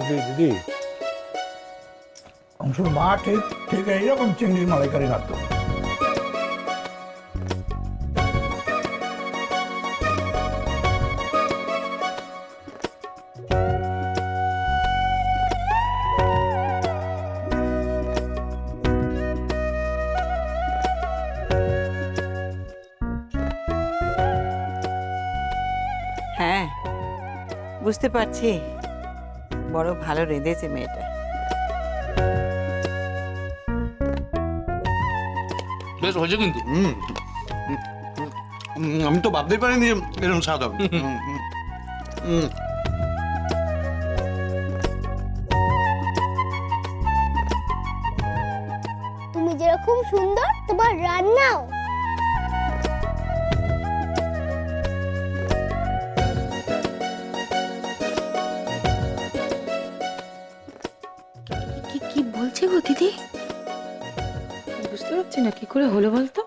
দিদি দিদি, অংশুর মা ঠিক ঠিক এইরকম চিংড়ির মালাইকারি রাখতো। হ্যাঁ, বুঝতে পারছি, বড় ভালো রেঁধেছে মেয়েটা। বেশ হয়েছে কিন্তু। আমি তো ভাবতেই পারিনি যে এরকম স্বাদ হবে। তুমি যেরকম সুন্দর তোমার রান্নাও। কি কি বলছে গো দিদি? বুঝতে পারছি না, কি করে হলো বলতো?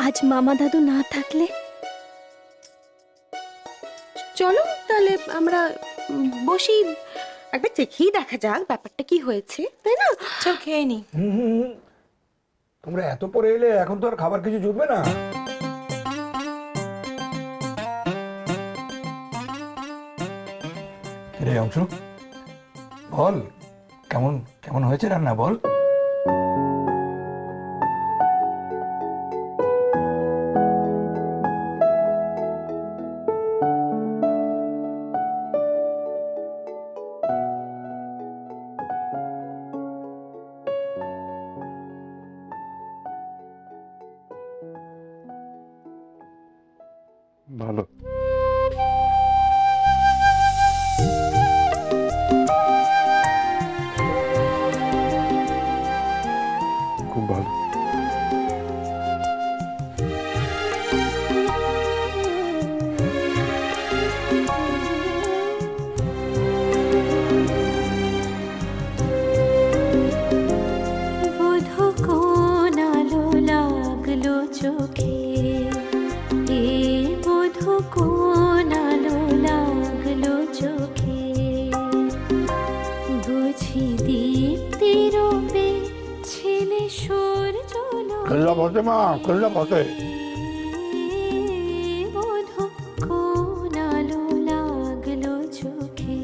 আজ মামা দাদু না থাকলে চলো তাহলে আমরা বসি, একবার দেখেই দেখা যাক ব্যাপারটা কি হয়েছে, তাই না? চল খেয়ে নি। তোমরা এত পরে এলে, এখন তো আর খাবার কিছু জুটবে না। রে অংশু, বল কেমন কেমন হয়েছে রান্না, বল। ভালো। খুব ভালো। বধূ কোন আলো লাগলো চোখে, এ বধূ কোন আলো লাগলো চোখে, বুঝি দীপ্তি রূপে ছেলে সূর্য কল্লা বসে মা, কল্লা বসে। বধূ কোন আলো লাগলো চোখে।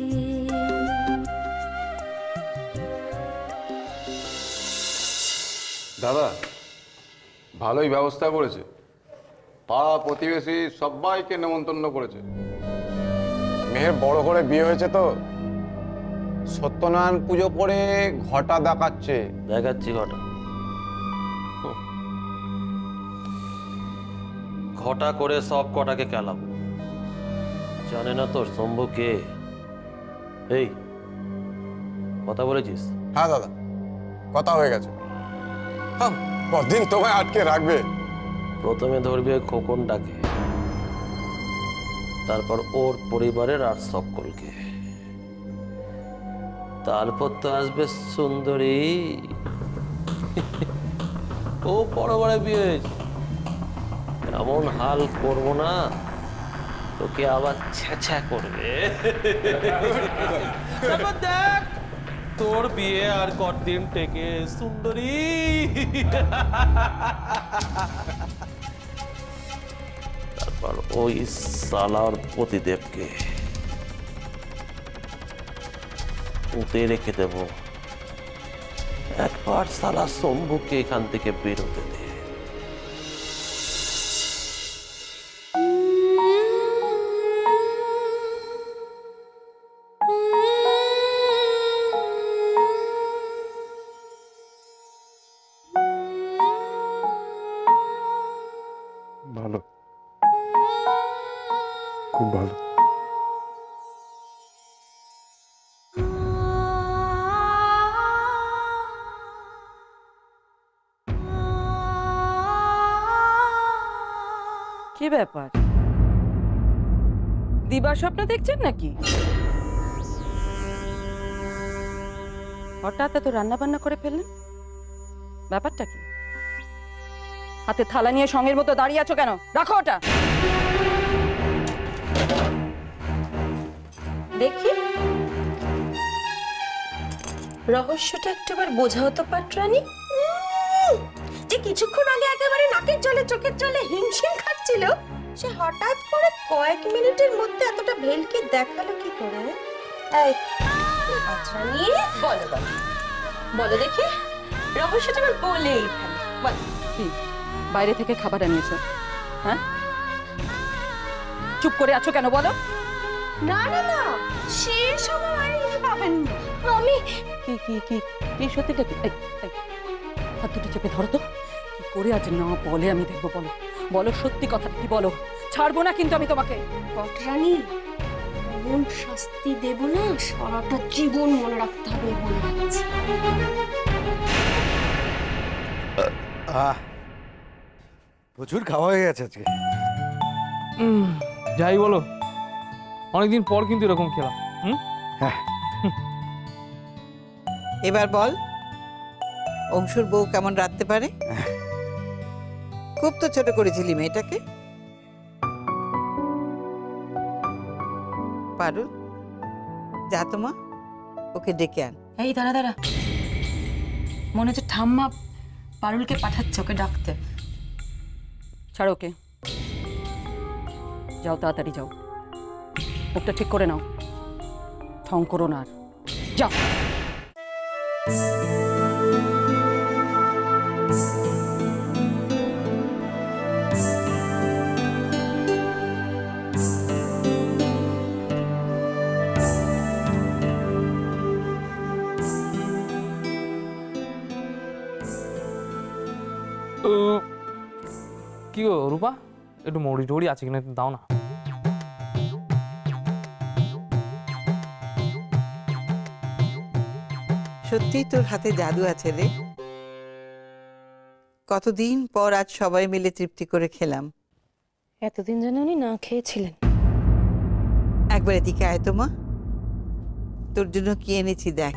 দাদা ভালোই ব্যবস্থা করেছে, পাড়া প্রতিবেশী সবাইকে নেমন্তন্ন করেছে। মেয়ের বড় করে বিয়ে হয়েছে তো, সত্যনারায়ণ পুজো পরে ঘটা দেখাচ্ছে। দেখাচ্ছি ঘটা। ঘটা করে সব কটাকে কেলাবো। জানে না তোর শম্ভু কে? এই কথা বলেছিস? হ্যাঁ দাদা, কথা হয়ে গেছে। হ্যাঁ, কদিন তোমায় আটকে রাখবে? প্রথমে ধরবি ওই খোকনটাকে, তারপর ওর পরিবারের আর সকলকে, তারপর তো আসবে সুন্দরী। ও বড় বড় বিয়ে হয়েছে, এমন হাল করবো না তোকে আবার ছেঁচা করবে। তারপর দেখ তোর বিয়ে আর কতদিন টেকে সুন্দরী। তারপর ওই সালার পতিদেবকে পুঁতে রেখে দেব। একবার সালা শম্ভুকে এখান থেকে বেরোতে দে। ভালো। খুব ভালো। কি ব্যাপার, দিবার স্বপ্ন দেখছেন নাকি? হঠাৎ এত রান্না বান্না করে ফেললেন, ব্যাপারটা কি? হাতে থালা নিয়ে সঙ্গের মতো দাঁড়িয়ে আছো কেন? রাখো ওটা। দেখি রহস্যটা একটাবার বোঝাও তো পাটরানী। যে কিছুক্ষণ আগে একেবারে নাকের জলে চোখের জলে হিমশিম খাচ্ছিল, সে হঠাৎ করে কয়েক মিনিটের মধ্যে এতটা ভেলকি দেখালো কি করে? এই পাটরানী, বলো বলো বলো দেখি, রহস্যটা আমার বলেই ফেলো, বলো। কি বাইরে থেকে খাবার আনিয়েছো? হ্যাঁ, চুপ করে আছো কেন বলো? না না না, সে সময় আনিয়ে পাবেন না। আমি কি কি কি কি সত্যিটা কি? এই, এই, হাত দুটো চেপে ধরো তো। কি করে আজ না বলে আমি দেখবো, বলো বলো সত্যি কথাটা কি বলো। ছাড়বো না কিন্তু আমি তোমাকে। পাটরানী, এমন শাস্তি দেব না, সারাটা জীবন মনে রাখতে হবে বলে রাখছি। প্রচুর খাওয়া হয়ে গেছে আজকে। যাই বলো, অনেকদিন পর কিন্তু এরকম খেলাম। হ্যাঁ, এবার বল, অংশুর বউ কেমন রাখতে পারে? খুব তো ছোট করেছিলি মেয়েটাকে। পারুল, যা তোমা, ওকে ডেকে আন। এই দাঁড়া দাঁড়া, মনে হচ্ছে ঠাম্মা পারুলকে পাঠাচ্ছে ওকে ডাকতে। ছাড়ো ওকে, যাও তাড়াতাড়ি যাও, মুখটা ঠিক করে নাও, ঠং করো না আর, যাও। কি গো রূপা, একটু মৌরি টৌরি আছে কিনা একটু দাও না। সত্যিই তোর হাতে জাদু আছে রে। কতদিন পর আজ সবাই মিলে তৃপ্তি করে খেলাম। এতদিন যেন উনি না খেয়েছিলেন। একবার এদিকে আয় তো মা, তোর জন্য কি এনেছি দেখ।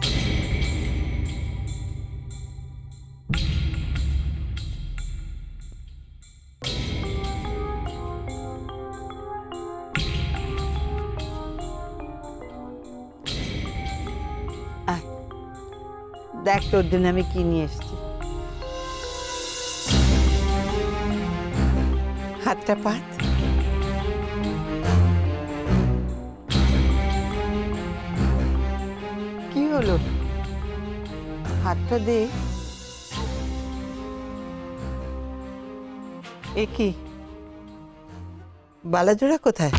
আয়, দেখ তোর জন্য আমি কি নিয়ে এসেছি। হাতটা পাত। কি হলো, হাতটা দে। এ কি, বালাজোড়া কোথায়?